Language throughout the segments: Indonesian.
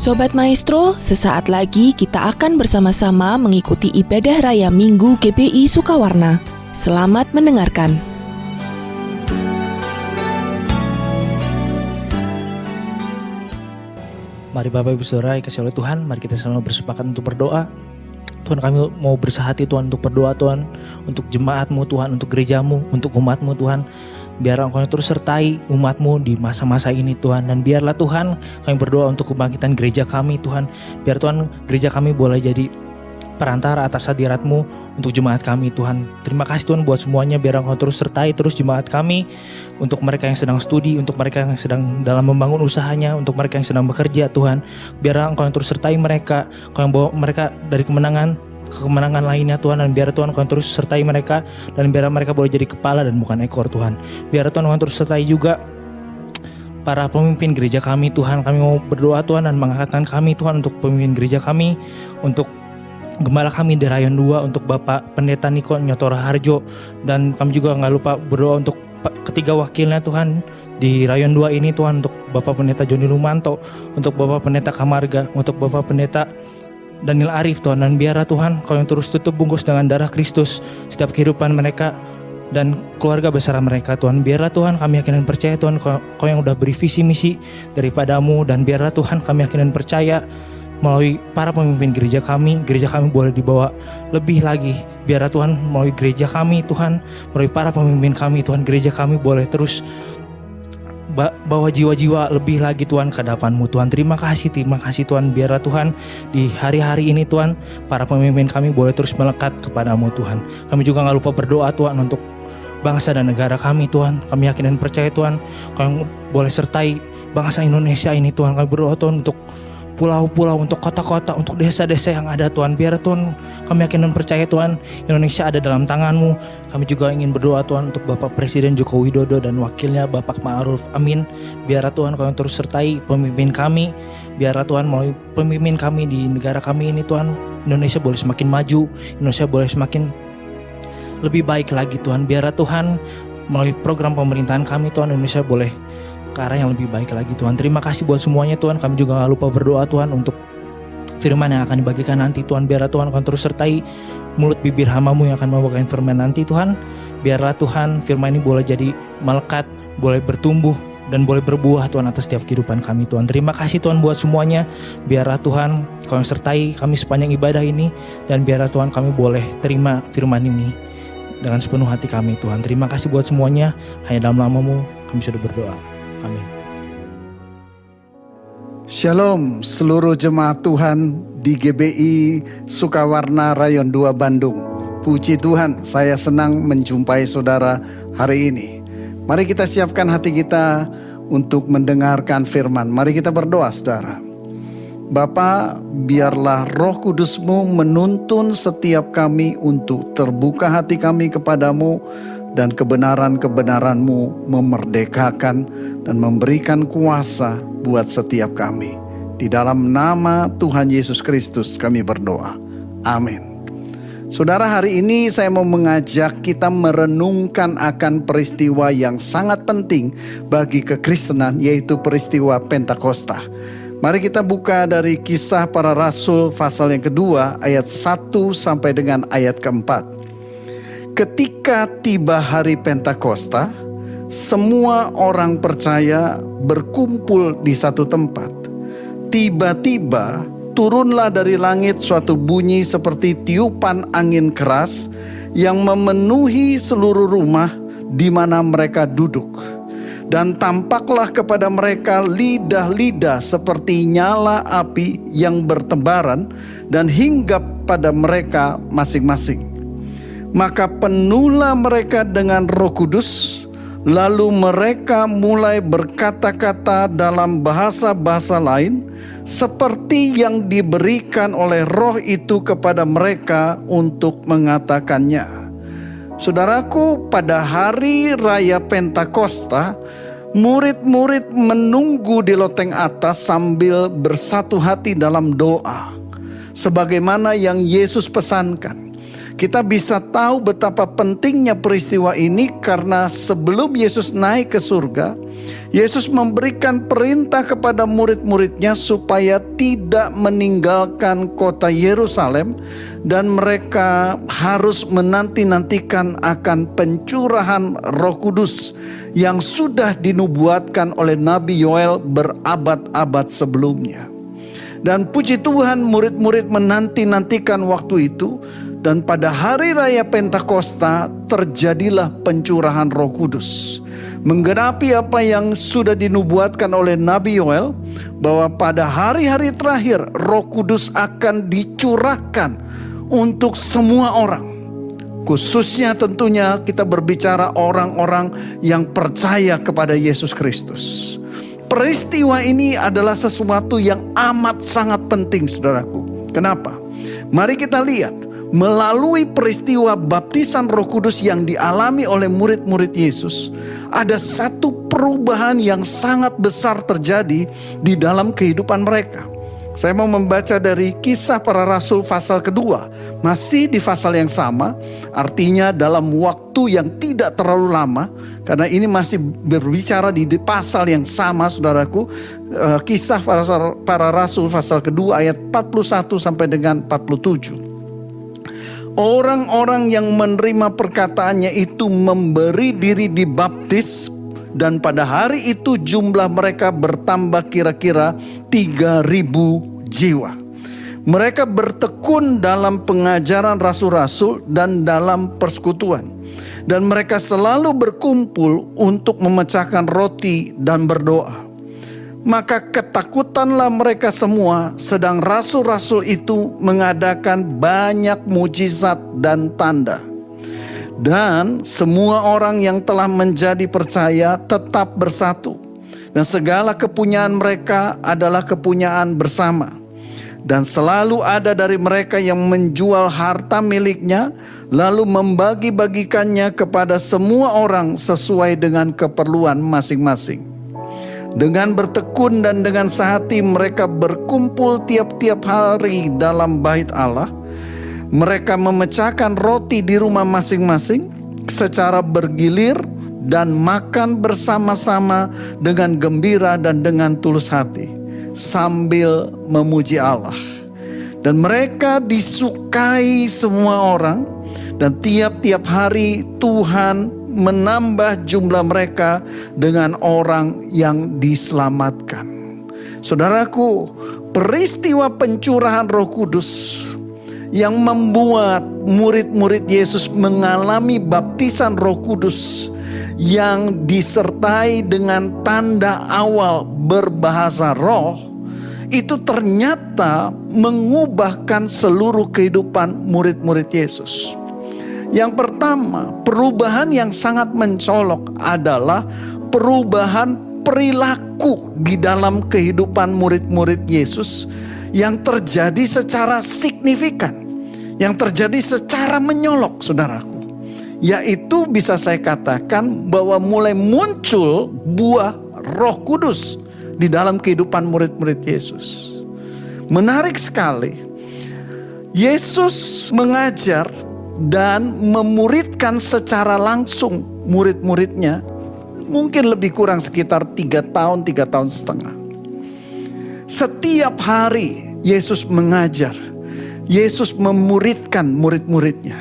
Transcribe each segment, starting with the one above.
Sobat Maestro, sesaat lagi kita akan bersama-sama mengikuti ibadah raya Minggu GBI Sukawarna. Selamat mendengarkan. Mari Bapak Ibu Saudara dikasihi oleh Tuhan, mari kita sama bersepakat untuk berdoa. Tuhan, kami mau bersahati Tuhan untuk berdoa Tuhan, untuk jemaat-Mu Tuhan, untuk gereja-Mu, untuk umat-Mu Tuhan. Biar Engkau terus sertai umat-Mu di masa-masa ini Tuhan. Dan biarlah Tuhan kami berdoa untuk kebangkitan gereja kami Tuhan. Biar Tuhan gereja kami boleh jadi perantara atas hadirat-Mu untuk jemaat kami Tuhan. Terima kasih Tuhan buat semuanya, biar Engkau terus sertai terus jemaat kami. Untuk mereka yang sedang studi, untuk mereka yang sedang dalam membangun usahanya, untuk mereka yang sedang bekerja Tuhan. Biar Engkau terus sertai mereka, Engkau yang bawa mereka dari kemenangan ke kemenangan lainnya Tuhan. Dan biar Tuhan Engkau terus sertai mereka, dan biar mereka boleh jadi kepala dan bukan ekor Tuhan. Biar Tuhan Engkau terus sertai juga para pemimpin gereja kami Tuhan. Kami mau berdoa Tuhan dan mengangkatkan kami Tuhan untuk pemimpin gereja kami, untuk Gembala kami di Rayon 2, untuk Bapak Pendeta Niko Nyotora Harjo. Dan kami juga gak lupa berdoa untuk ketiga wakilnya Tuhan di Rayon 2 ini Tuhan, untuk Bapak Pendeta Joni Lumanto, untuk Bapak Pendeta Kamarga, untuk Bapak Pendeta Daniel Arif Tuhan. Dan biarlah Tuhan Kau yang terus tutup bungkus dengan darah Kristus setiap kehidupan mereka dan keluarga besar mereka Tuhan. Biarlah Tuhan kami yakin dan percaya Tuhan Kau yang udah beri visi misi daripadamu. Dan biarlah Tuhan kami yakin dan percaya melalui para pemimpin gereja kami boleh dibawa lebih lagi. Biarlah Tuhan melalui gereja kami Tuhan, melalui para pemimpin kami Tuhan, gereja kami boleh terus bawa jiwa-jiwa lebih lagi Tuhan ke hadapan-Mu Tuhan. Terima kasih Tuhan. Biarlah Tuhan di hari-hari ini Tuhan, para pemimpin kami boleh terus melekat kepada-Mu Tuhan. Kami juga gak lupa berdoa Tuhan untuk bangsa dan negara kami Tuhan. Kami yakin dan percaya Tuhan Kau yang boleh sertai bangsa Indonesia ini Tuhan. Kami berdoa Tuhan untuk pulau-pulau, untuk kota-kota, untuk desa-desa yang ada Tuhan. Biar Tuhan kami yakin dan percaya Tuhan Indonesia ada dalam tangan-Mu. Kami juga ingin berdoa Tuhan untuk Bapak Presiden Joko Widodo dan wakilnya Bapak Ma'ruf Amin. Biarlah Tuhan Kau yang terus sertai pemimpin kami. Biarlah Tuhan melalui pemimpin kami di negara kami ini Tuhan, Indonesia boleh semakin maju, Indonesia boleh semakin lebih baik lagi Tuhan. Biarlah Tuhan melalui program pemerintahan kami Tuhan, Indonesia boleh ke arah yang lebih baik lagi Tuhan. Terima kasih buat semuanya Tuhan. Kami juga gak lupa berdoa Tuhan untuk firman yang akan dibagikan nanti Tuhan. Biarlah Tuhan akan terus sertai mulut bibir hamba-Mu yang akan membawakan firman nanti Tuhan. Biarlah Tuhan firman ini boleh jadi melekat, boleh bertumbuh dan boleh berbuah Tuhan atas setiap kehidupan kami Tuhan. Terima kasih Tuhan buat semuanya. Biarlah Tuhan Kau yang sertai kami sepanjang ibadah ini. Dan biarlah Tuhan kami boleh terima firman ini dengan sepenuh hati kami Tuhan. Terima kasih buat semuanya. Hanya dalam nama-Mu kami sudah berdoa. Amin. Shalom seluruh jemaat Tuhan di GBI Sukawarna Rayon 2 Bandung. Puji Tuhan, saya senang menjumpai saudara hari ini. Mari kita siapkan hati kita untuk mendengarkan firman. Mari kita berdoa saudara. Bapa, biarlah Roh Kudus-Mu menuntun setiap kami untuk terbuka hati kami kepadamu, dan kebenaran-kebenaran-Mu memerdekakan dan memberikan kuasa buat setiap kami. Di dalam nama Tuhan Yesus Kristus kami berdoa. Amin. Saudara, hari ini saya mau mengajak kita merenungkan akan peristiwa yang sangat penting bagi kekristenan, yaitu peristiwa Pentakosta. Mari kita buka dari Kisah Para Rasul pasal yang kedua ayat 1 sampai dengan ayat keempat. Ketika tiba hari Pentakosta, semua orang percaya berkumpul di satu tempat. Tiba-tiba turunlah dari langit suatu bunyi seperti tiupan angin keras yang memenuhi seluruh rumah di mana mereka duduk. Dan tampaklah kepada mereka lidah-lidah seperti nyala api yang bertebaran dan hinggap pada mereka masing-masing. Maka penuhlah mereka dengan Roh Kudus, lalu mereka mulai berkata-kata dalam bahasa-bahasa lain, seperti yang diberikan oleh Roh itu kepada mereka untuk mengatakannya. Saudaraku, pada hari raya Pentakosta, murid-murid menunggu di loteng atas sambil bersatu hati dalam doa, sebagaimana yang Yesus pesankan. Kita bisa tahu betapa pentingnya peristiwa ini karena sebelum Yesus naik ke surga, Yesus memberikan perintah kepada murid-muridnya supaya tidak meninggalkan kota Yerusalem, dan mereka harus menanti-nantikan akan pencurahan Roh Kudus yang sudah dinubuatkan oleh Nabi Yoel berabad-abad sebelumnya. Dan puji Tuhan, murid-murid menanti-nantikan waktu itu, dan pada hari raya Pentakosta terjadilah pencurahan Roh Kudus. Menggenapi apa yang sudah dinubuatkan oleh Nabi Yoel, bahwa pada hari-hari terakhir Roh Kudus akan dicurahkan untuk semua orang. Khususnya tentunya kita berbicara orang-orang yang percaya kepada Yesus Kristus. Peristiwa ini adalah sesuatu yang amat sangat penting, saudaraku. Kenapa? Mari kita lihat. Melalui peristiwa baptisan Roh Kudus yang dialami oleh murid-murid Yesus, ada satu perubahan yang sangat besar terjadi di dalam kehidupan mereka. Saya mau membaca dari Kisah Para Rasul pasal kedua, masih di pasal yang sama, artinya dalam waktu yang tidak terlalu lama, karena ini masih berbicara di pasal yang sama, saudaraku. Kisah Para Rasul pasal kedua ayat 41 sampai dengan 47. Orang-orang yang menerima perkataannya itu memberi diri dibaptis, dan pada hari itu jumlah mereka bertambah kira-kira 3.000 jiwa. Mereka bertekun dalam pengajaran rasul-rasul dan dalam persekutuan, dan mereka selalu berkumpul untuk memecahkan roti dan berdoa. Maka ketakutanlah mereka semua, sedang rasul-rasul itu mengadakan banyak mujizat dan tanda. Dan semua orang yang telah menjadi percaya tetap bersatu, dan segala kepunyaan mereka adalah kepunyaan bersama. Dan selalu ada dari mereka yang menjual harta miliknya, lalu membagi-bagikannya kepada semua orang sesuai dengan keperluan masing-masing. Dengan bertekun dan dengan sehati mereka berkumpul tiap-tiap hari dalam bait Allah. Mereka memecahkan roti di rumah masing-masing secara bergilir dan makan bersama-sama dengan gembira dan dengan tulus hati, sambil memuji Allah. Dan mereka disukai semua orang, dan tiap-tiap hari Tuhan menambah jumlah mereka dengan orang yang diselamatkan. Saudaraku, peristiwa pencurahan Roh Kudus yang membuat murid-murid Yesus mengalami baptisan Roh Kudus yang disertai dengan tanda awal berbahasa roh, itu ternyata mengubahkan seluruh kehidupan murid-murid Yesus. Yang pertama, perubahan yang sangat mencolok adalah perubahan perilaku di dalam kehidupan murid-murid Yesus yang terjadi secara signifikan, yang terjadi secara menyolok, saudaraku. Yaitu bisa saya katakan bahwa mulai muncul buah Roh Kudus di dalam kehidupan murid-murid Yesus. Menarik sekali, Yesus mengajar dan memuridkan secara langsung murid-muridnya, mungkin lebih kurang sekitar 3 tahun, 3 tahun setengah. Setiap hari Yesus mengajar, Yesus memuridkan murid-muridnya.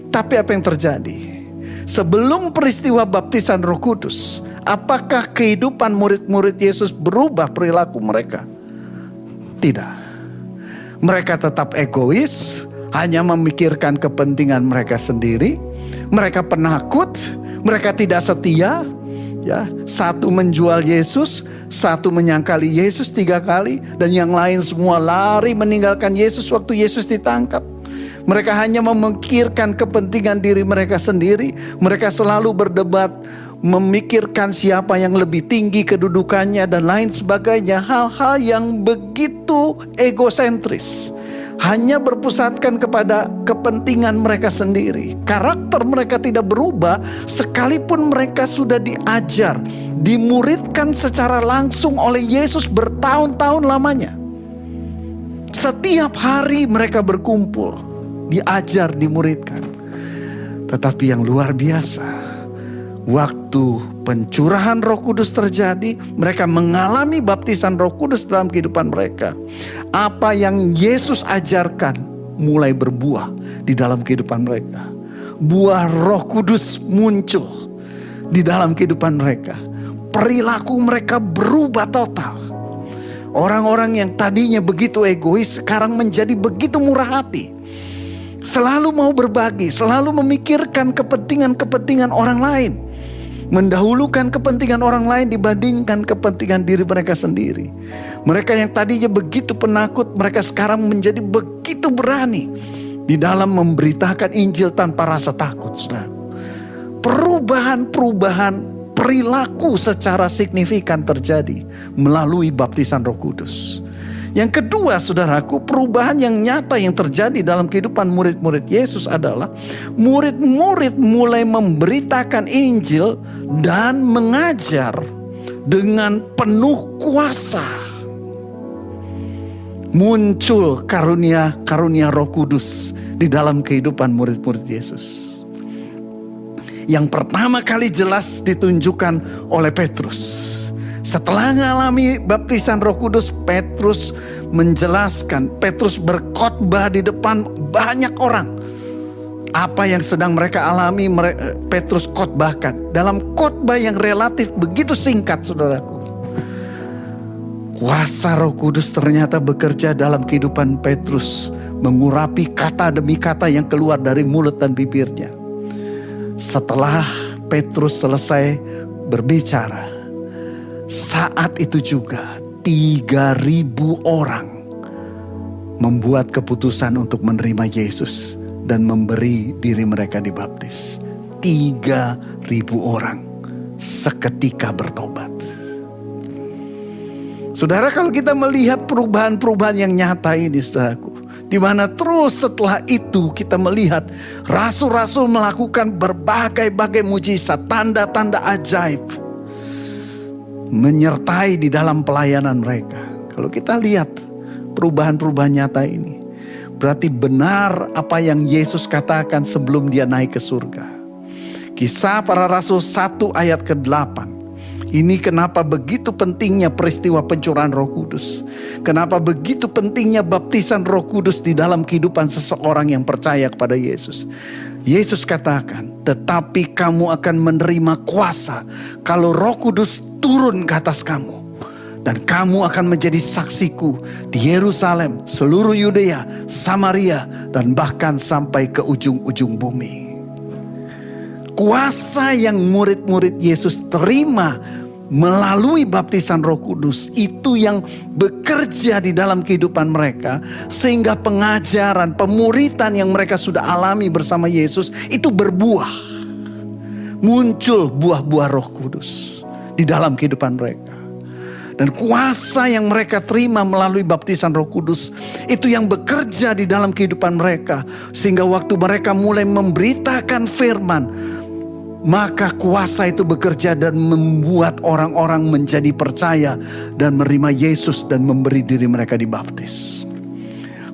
Tapi apa yang terjadi? Sebelum peristiwa baptisan Roh Kudus, apakah kehidupan murid-murid Yesus berubah perilaku mereka? Tidak. Mereka tetap egois, hanya memikirkan kepentingan mereka sendiri. Mereka penakut, mereka tidak setia. Ya, satu menjual Yesus, satu menyangkali Yesus 3 kali, dan yang lain semua lari meninggalkan Yesus waktu Yesus ditangkap. Mereka hanya memikirkan kepentingan diri mereka sendiri. Mereka selalu berdebat, memikirkan siapa yang lebih tinggi kedudukannya dan lain sebagainya. Hal-hal yang begitu egosentris, hanya berpusatkan kepada kepentingan mereka sendiri. Karakter mereka tidak berubah sekalipun mereka sudah diajar, dimuridkan secara langsung oleh Yesus bertahun-tahun lamanya. Setiap hari mereka berkumpul, diajar, dimuridkan. Tetapi yang luar biasa, Waktu pencurahan Roh Kudus terjadi, mereka mengalami baptisan Roh Kudus dalam kehidupan mereka. Apa yang Yesus ajarkan mulai berbuah di dalam kehidupan mereka. Buah Roh Kudus muncul di dalam kehidupan mereka. Perilaku mereka berubah total. Orang-orang yang tadinya begitu egois sekarang menjadi begitu murah hati. Selalu mau berbagi, selalu memikirkan kepentingan-kepentingan orang lain. Mendahulukan kepentingan orang lain dibandingkan kepentingan diri mereka sendiri. Mereka yang tadinya begitu penakut, mereka sekarang menjadi begitu berani di dalam memberitakan Injil tanpa rasa takut, saudara. Perubahan perilaku secara signifikan terjadi melalui baptisan Roh Kudus. Yang kedua, saudaraku, perubahan yang nyata yang terjadi dalam kehidupan murid-murid Yesus adalah murid-murid mulai memberitakan Injil dan mengajar dengan penuh kuasa. Muncul karunia Roh Kudus di dalam kehidupan murid-murid Yesus. Yang pertama kali jelas ditunjukkan oleh Petrus. Setelah mengalami baptisan Roh Kudus, Petrus menjelaskan, Petrus berkhotbah di depan banyak orang. Apa yang sedang mereka alami, Petrus khotbahkan dalam khotbah yang relatif begitu singkat, saudaraku. Kuasa Roh Kudus ternyata bekerja dalam kehidupan Petrus, mengurapi kata demi kata yang keluar dari mulut dan bibirnya. Setelah Petrus selesai berbicara, saat itu juga 3.000 orang membuat keputusan untuk menerima Yesus dan memberi diri mereka dibaptis. 3.000 orang seketika bertobat. Saudara, kalau kita melihat perubahan-perubahan yang nyata ini, saudaraku, di mana terus setelah itu kita melihat rasul-rasul melakukan berbagai-bagai mujizat, tanda-tanda ajaib, menyertai di dalam pelayanan mereka. Kalau kita lihat perubahan-perubahan nyata ini, berarti benar apa yang Yesus katakan sebelum dia naik ke surga. Kisah Para Rasul 1 ayat ke-8. Ini kenapa begitu pentingnya peristiwa pencurahan Roh Kudus. Kenapa begitu pentingnya baptisan Roh Kudus di dalam kehidupan seseorang yang percaya kepada Yesus. Yesus katakan, tetapi kamu akan menerima kuasa kalau Roh Kudus turun ke atas kamu. Dan kamu akan menjadi saksiku di Yerusalem, seluruh Yudea, Samaria, dan bahkan sampai ke ujung-ujung bumi. Kuasa yang murid-murid Yesus terima melalui baptisan Roh Kudus itu yang bekerja di dalam kehidupan mereka, sehingga pengajaran, pemuritan yang mereka sudah alami bersama Yesus itu berbuah. Muncul buah-buah Roh Kudus di dalam kehidupan mereka. Dan kuasa yang mereka terima melalui baptisan Roh Kudus itu yang bekerja di dalam kehidupan mereka, sehingga waktu mereka mulai memberitakan firman, maka kuasa itu bekerja dan membuat orang-orang menjadi percaya dan menerima Yesus dan memberi diri mereka dibaptis.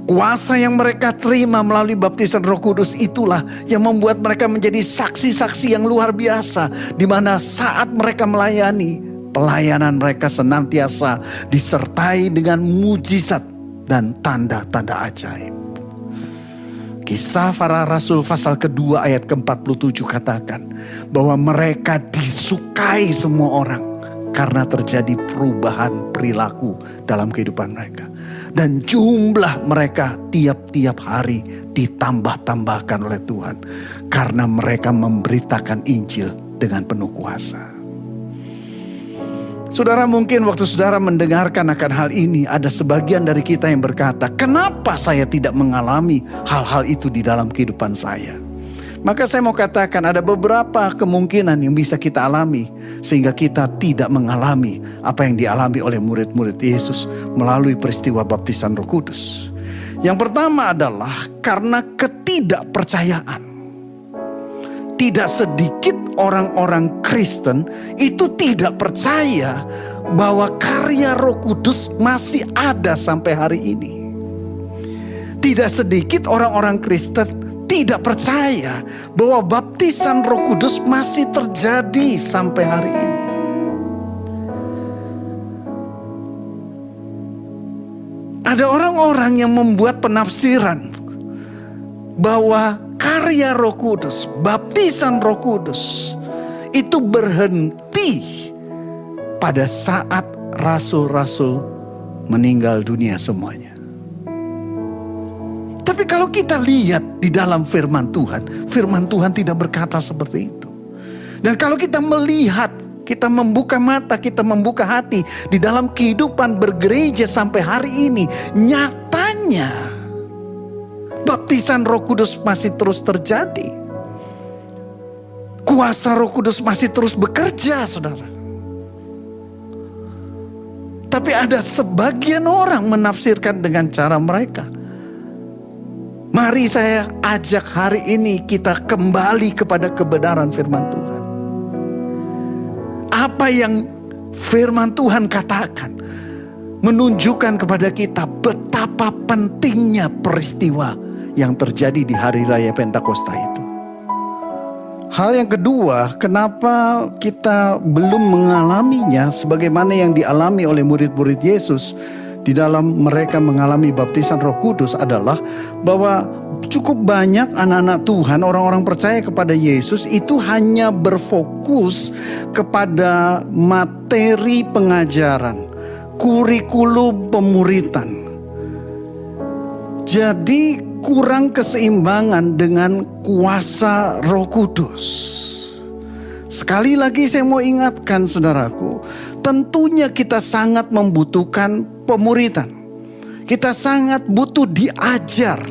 Kuasa yang mereka terima melalui baptisan Roh Kudus itulah yang membuat mereka menjadi saksi-saksi yang luar biasa, di mana saat mereka melayani, pelayanan mereka senantiasa disertai dengan mujizat dan tanda-tanda ajaib. Kisah Para Rasul pasal kedua ayat ke-47 katakan bahwa mereka disukai semua orang karena terjadi perubahan perilaku dalam kehidupan mereka. Dan jumlah mereka tiap-tiap hari ditambah-tambahkan oleh Tuhan karena mereka memberitakan Injil dengan penuh kuasa. Saudara, mungkin waktu saudara mendengarkan akan hal ini, ada sebagian dari kita yang berkata, kenapa saya tidak mengalami hal-hal itu di dalam kehidupan saya? Maka saya mau katakan ada beberapa kemungkinan yang bisa kita alami, sehingga kita tidak mengalami apa yang dialami oleh murid-murid Yesus melalui peristiwa baptisan Roh Kudus. Yang pertama adalah karena ketidakpercayaan. Tidak sedikit orang-orang Kristen itu tidak percaya bahwa karya Roh Kudus masih ada sampai hari ini. Tidak sedikit orang-orang Kristen tidak percaya bahwa baptisan Roh Kudus masih terjadi sampai hari ini. Ada orang-orang yang membuat penafsiran bahwa karya Roh Kudus, baptisan Roh Kudus itu berhenti pada saat rasul-rasul meninggal dunia semuanya. Tapi kalau kita lihat di dalam firman Tuhan tidak berkata seperti itu. Dan kalau kita melihat, kita membuka mata, kita membuka hati di dalam kehidupan bergereja sampai hari ini, nyatanya baptisan Roh Kudus masih terus terjadi. Kuasa Roh Kudus masih terus bekerja, saudara. Tapi ada sebagian orang menafsirkan dengan cara mereka. Mari saya ajak hari ini kita kembali kepada kebenaran firman Tuhan. Apa yang firman Tuhan katakan menunjukkan kepada kita betapa pentingnya peristiwa yang terjadi di hari raya Pentakosta itu. Hal yang kedua, kenapa kita belum mengalaminya sebagaimana yang dialami oleh murid-murid Yesus di dalam mereka mengalami baptisan Roh Kudus adalah bahwa cukup banyak anak-anak Tuhan, orang-orang percaya kepada Yesus itu hanya berfokus kepada materi pengajaran, kurikulum pemuritan. Jadi kurang keseimbangan dengan kuasa Roh Kudus. Sekali lagi saya mau ingatkan saudaraku, tentunya kita sangat membutuhkan pemuritan. Kita sangat butuh diajar.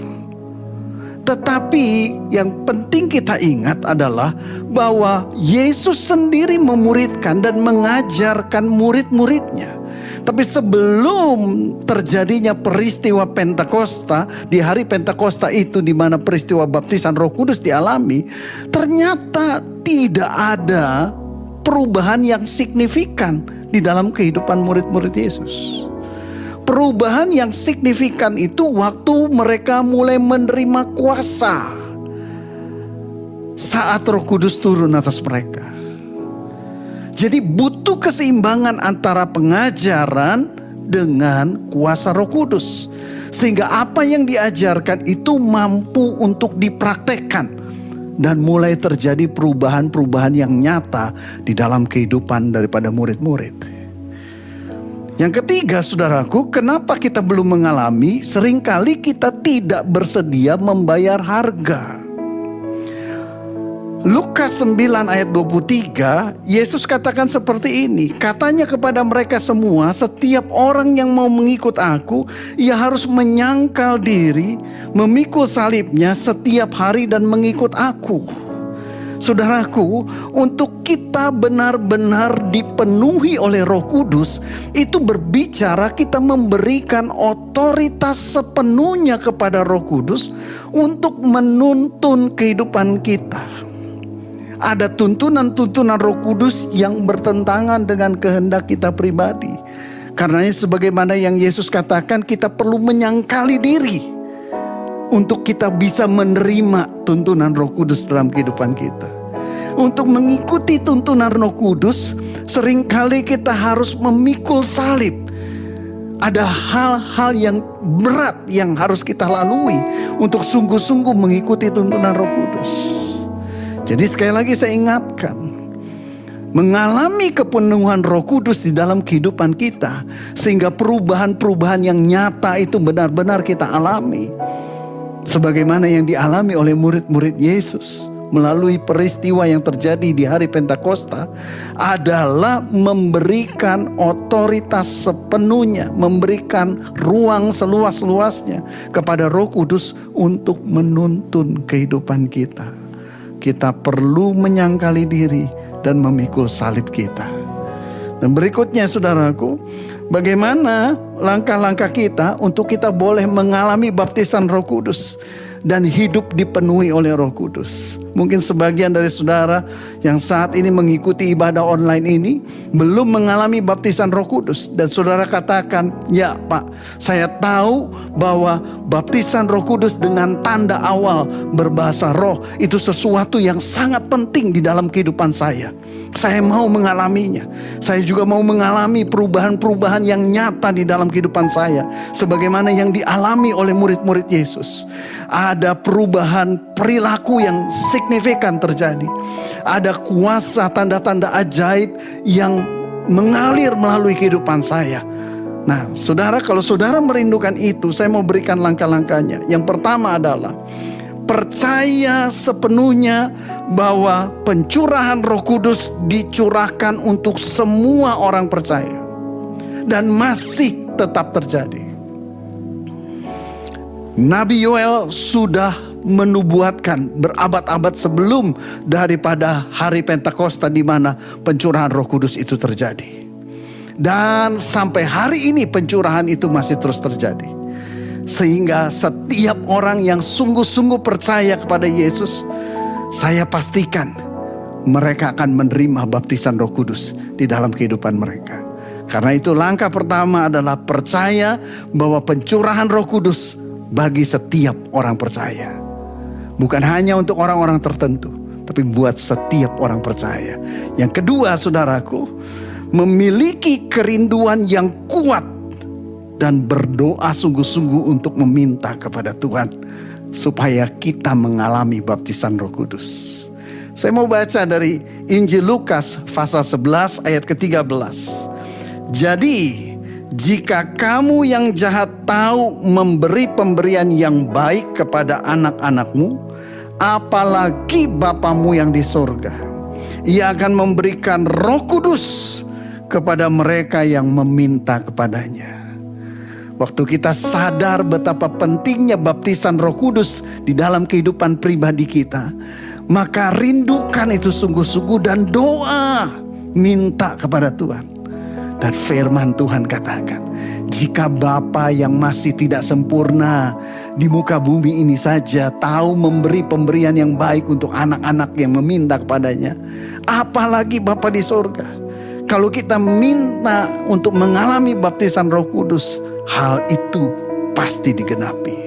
Tetapi yang penting kita ingat adalah bahwa Yesus sendiri memuridkan dan mengajarkan murid-muridnya. Tapi sebelum terjadinya peristiwa Pentakosta, di hari Pentakosta itu di mana peristiwa baptisan Roh Kudus dialami, ternyata tidak ada perubahan yang signifikan di dalam kehidupan murid-murid Yesus. Perubahan yang signifikan itu waktu mereka mulai menerima kuasa saat Roh Kudus turun atas mereka. Jadi butuh keseimbangan antara pengajaran dengan kuasa Roh Kudus. Sehingga apa yang diajarkan itu mampu untuk dipraktekkan. Dan mulai terjadi perubahan-perubahan yang nyata di dalam kehidupan daripada murid-murid. Yang ketiga saudaraku, kenapa kita belum mengalami? Seringkali kita tidak bersedia membayar harga. Lukas 9 ayat 23, Yesus katakan seperti ini. Katanya kepada mereka semua, setiap orang yang mau mengikut aku, ia harus menyangkal diri, memikul salibnya setiap hari dan mengikut aku. Saudaraku, untuk kita benar-benar dipenuhi oleh Roh Kudus, itu berbicara kita memberikan otoritas sepenuhnya kepada Roh Kudus untuk menuntun kehidupan kita. Ada tuntunan-tuntunan Roh Kudus yang bertentangan dengan kehendak kita pribadi. Karenanya sebagaimana yang Yesus katakan, kita perlu menyangkali diri untuk kita bisa menerima tuntunan Roh Kudus dalam kehidupan kita. Untuk mengikuti tuntunan Roh Kudus, seringkali kita harus memikul salib. Ada hal-hal yang berat yang harus kita lalui untuk sungguh-sungguh mengikuti tuntunan Roh Kudus. Jadi sekali lagi saya ingatkan, mengalami kepenuhan Roh Kudus di dalam kehidupan kita, sehingga perubahan-perubahan yang nyata itu benar-benar kita alami. Sebagaimana yang dialami oleh murid-murid Yesus melalui peristiwa yang terjadi di hari Pentakosta, adalah memberikan otoritas sepenuhnya, memberikan ruang seluas-luasnya kepada Roh Kudus untuk menuntun kehidupan kita. Kita perlu menyangkali diri dan memikul salib kita. Dan berikutnya saudaraku, bagaimana langkah-langkah kita untuk kita boleh mengalami baptisan Roh Kudus dan hidup dipenuhi oleh Roh Kudus. Mungkin sebagian dari saudara yang saat ini mengikuti ibadah online ini belum mengalami baptisan Roh Kudus. Dan saudara katakan, ya Pak, saya tahu bahwa baptisan Roh Kudus dengan tanda awal berbahasa roh itu sesuatu yang sangat penting di dalam kehidupan saya. Saya mau mengalaminya. Saya juga mau mengalami perubahan-perubahan yang nyata di dalam kehidupan saya, sebagaimana yang dialami oleh murid-murid Yesus. Ada perubahan perilaku yang signifikan terjadi. Ada kuasa tanda-tanda ajaib yang mengalir melalui kehidupan saya. Nah, saudara, kalau saudara merindukan itu, saya mau berikan langkah-langkahnya. Yang pertama adalah percaya sepenuhnya bahwa pencurahan Roh Kudus dicurahkan untuk semua orang percaya dan masih tetap terjadi. Nabi Yoel sudah menubuatkan berabad-abad sebelum daripada hari Pentakosta di mana pencurahan Roh Kudus itu terjadi. Dan sampai hari ini pencurahan itu masih terus terjadi. Sehingga setiap orang yang sungguh-sungguh percaya kepada Yesus, saya pastikan mereka akan menerima baptisan Roh Kudus di dalam kehidupan mereka. Karena itu langkah pertama adalah percaya bahwa pencurahan Roh Kudus bagi setiap orang percaya. Bukan hanya untuk orang-orang tertentu, tapi buat setiap orang percaya. Yang kedua, saudaraku, memiliki kerinduan yang kuat dan berdoa sungguh-sungguh untuk meminta kepada Tuhan supaya kita mengalami baptisan Roh Kudus. Saya mau baca dari Injil Lukas pasal 11 ayat ke-13. Jadi, jika kamu yang jahat tahu memberi pemberian yang baik kepada anak-anakmu, apalagi Bapamu yang di sorga. Ia akan memberikan Roh Kudus kepada mereka yang meminta kepadanya. Waktu kita sadar betapa pentingnya baptisan Roh Kudus di dalam kehidupan pribadi kita, maka rindukan itu sungguh-sungguh dan doa minta kepada Tuhan. Dan firman Tuhan katakan, jika Bapa yang masih tidak sempurna di muka bumi ini saja tahu memberi pemberian yang baik untuk anak-anak yang meminta kepadanya, apalagi Bapa di sorga. Kalau kita minta untuk mengalami baptisan Roh Kudus, hal itu pasti digenapi.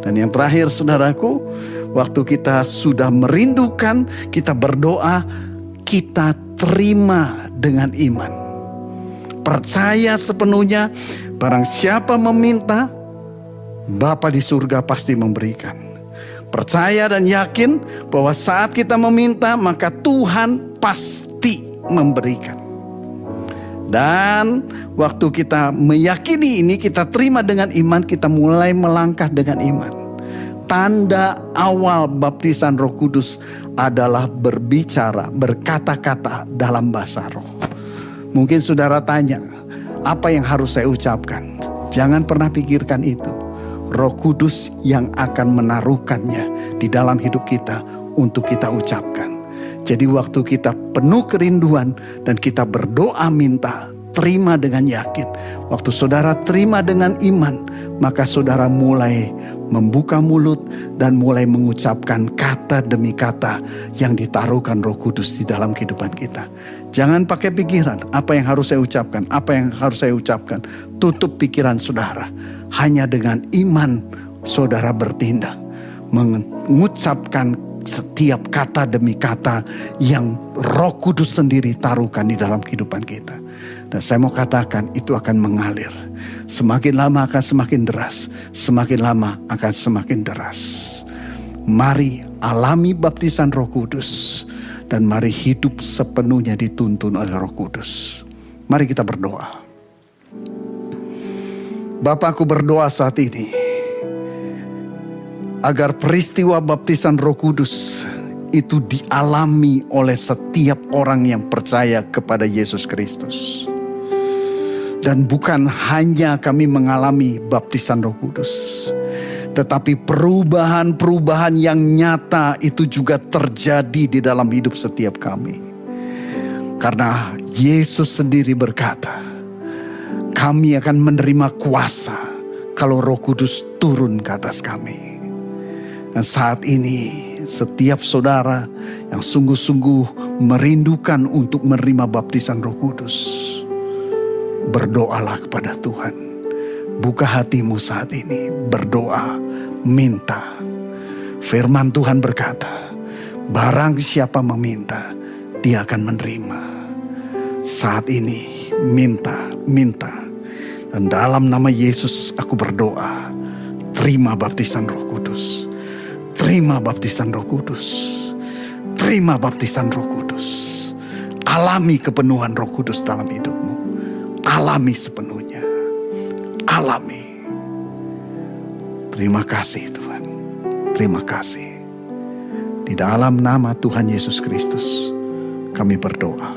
Dan yang terakhir, saudaraku, waktu kita sudah merindukan, kita berdoa, kita terima dengan iman. Percaya sepenuhnya, barang siapa meminta, Bapa di surga pasti memberikan. Percaya dan yakin bahwa saat kita meminta, maka Tuhan pasti memberikan. Dan waktu kita meyakini ini, kita terima dengan iman, kita mulai melangkah dengan iman. Tanda awal baptisan Roh Kudus adalah berbicara, berkata-kata dalam bahasa roh. Mungkin saudara tanya, apa yang harus saya ucapkan? Jangan pernah pikirkan itu. Roh Kudus yang akan menaruhkannya di dalam hidup kita untuk kita ucapkan. Jadi waktu kita penuh kerinduan dan kita berdoa minta, terima dengan yakin. Waktu saudara terima dengan iman, maka saudara mulai membuka mulut dan mulai mengucapkan kata demi kata yang ditaruhkan Roh Kudus di dalam kehidupan kita. Jangan pakai pikiran, apa yang harus saya ucapkan, apa yang harus saya ucapkan. Tutup pikiran saudara. Hanya dengan iman saudara bertindak, mengucapkan setiap kata demi kata yang Roh Kudus sendiri taruhkan di dalam kehidupan kita. Dan saya mau katakan itu akan mengalir. Semakin lama akan semakin deras, semakin lama akan semakin deras. Mari alami baptisan Roh Kudus dan mari hidup sepenuhnya dituntun oleh Roh Kudus. Mari kita berdoa. Bapa, aku berdoa saat ini agar peristiwa baptisan Roh Kudus itu dialami oleh setiap orang yang percaya kepada Yesus Kristus. Dan bukan hanya kami mengalami baptisan Roh Kudus, tetapi perubahan-perubahan yang nyata itu juga terjadi di dalam hidup setiap kami. Karena Yesus sendiri berkata, kami akan menerima kuasa kalau Roh Kudus turun ke atas kami. Dan saat ini setiap saudara yang sungguh-sungguh merindukan untuk menerima baptisan Roh Kudus. Berdoalah kepada Tuhan. Buka hatimu saat ini, berdoa, minta. Firman Tuhan berkata, barang siapa meminta, dia akan menerima. Saat ini, minta. Dan dalam nama Yesus aku berdoa, terima baptisan Roh Kudus. Terima baptisan Roh Kudus. Terima baptisan Roh Kudus. Alami kepenuhan Roh Kudus dalam hidupmu. Alami sepenuhnya. Alami. Terima kasih Tuhan. Terima kasih. Di dalam nama Tuhan Yesus Kristus kami berdoa.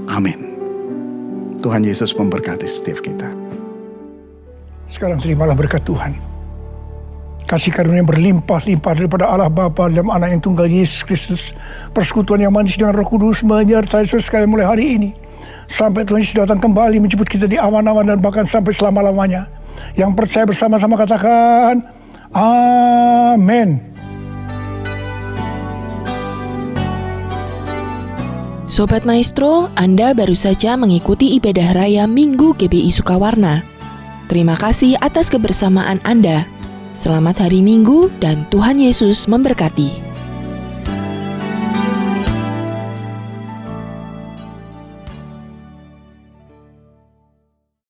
Amin. Tuhan Yesus memberkati setiap kita. Sekarang terimalah berkat Tuhan. Kasih karunia berlimpah-limpah daripada Allah Bapa dalam Anak yang tunggal Yesus Kristus. Persekutuan yang manis dengan Roh Kudus menyertai saudara sekalian mulai hari ini. Sampai Tuhan Yesus datang kembali menjemput kita di awan-awan dan bahkan sampai selama-lamanya. Yang percaya bersama-sama katakan, Amin. Sobat Maestro, Anda baru saja mengikuti ibadah raya Minggu GBI Sukawarna. Terima kasih atas kebersamaan Anda. Selamat hari Minggu dan Tuhan Yesus memberkati.